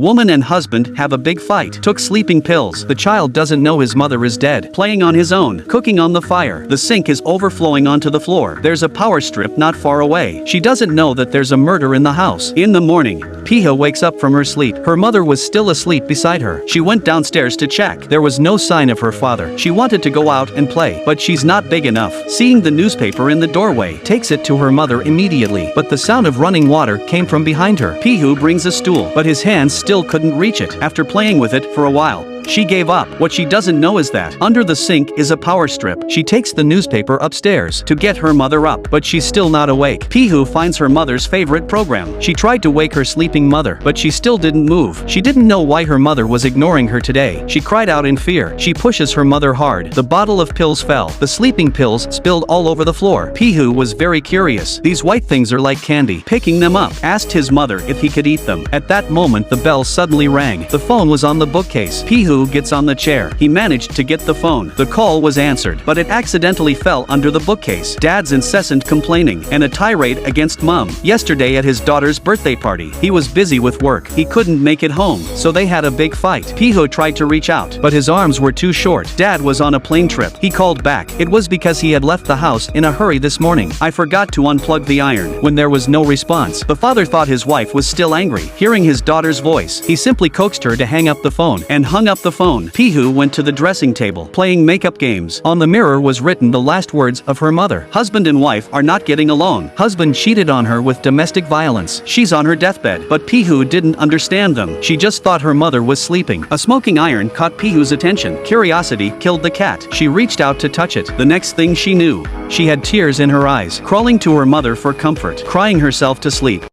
Woman and husband have a big fight. Took sleeping pills. The child doesn't know his mother is dead. Playing on his own. Cooking on the fire. The sink is overflowing onto the floor. There's a power strip not far away. She doesn't know that there's a murder in the house. In the morning, Piha wakes up from her sleep. Her mother was still asleep beside her. She went downstairs to check. There was no sign of her father. She wanted to go out and play, but she's not big enough. Seeing the newspaper in the doorway, takes it to her mother immediately. But the sound of running water came from behind her. Pihu brings a stool, but his hands still couldn't reach it. After playing with it for a while, she gave up. What she doesn't know is that under the sink is a power strip. She takes the newspaper upstairs to get her mother up, but she's still not awake. Pihu finds her mother's favorite program. She tried to wake her sleeping mother, but she still didn't move. She didn't know why her mother was ignoring her today. She cried out in fear. She pushes her mother hard. The bottle of pills fell. The sleeping pills spilled all over the floor. Pihu was very curious. These white things are like candy. Picking them up, asked his mother if he could eat them. At that moment the bell suddenly rang. The phone was on the bookcase. Pihu gets on the chair. He managed to get the phone. The call was answered, but it accidentally fell under the bookcase. Dad's incessant complaining and a tirade against mom. Yesterday at his daughter's birthday party, he was busy with work. He couldn't make it home, so they had a big fight. Pihu tried to reach out, but his arms were too short. Dad was on a plane trip. He called back. It was because he had left the house in a hurry this morning. I forgot to unplug the iron. When there was no response, the father thought his wife was still angry. Hearing his daughter's voice, he simply coaxed her to hang up the phone and hung up the phone. Pihu went to the dressing table, playing makeup games. On the mirror was written the last words of her mother. Husband and wife are not getting along. Husband cheated on her with domestic violence. She's on her deathbed, but Pihu didn't understand them. She just thought her mother was sleeping. A smoking iron caught Pihu's attention. Curiosity killed the cat. She reached out to touch it. The next thing she knew, she had tears in her eyes, crawling to her mother for comfort, crying herself to sleep.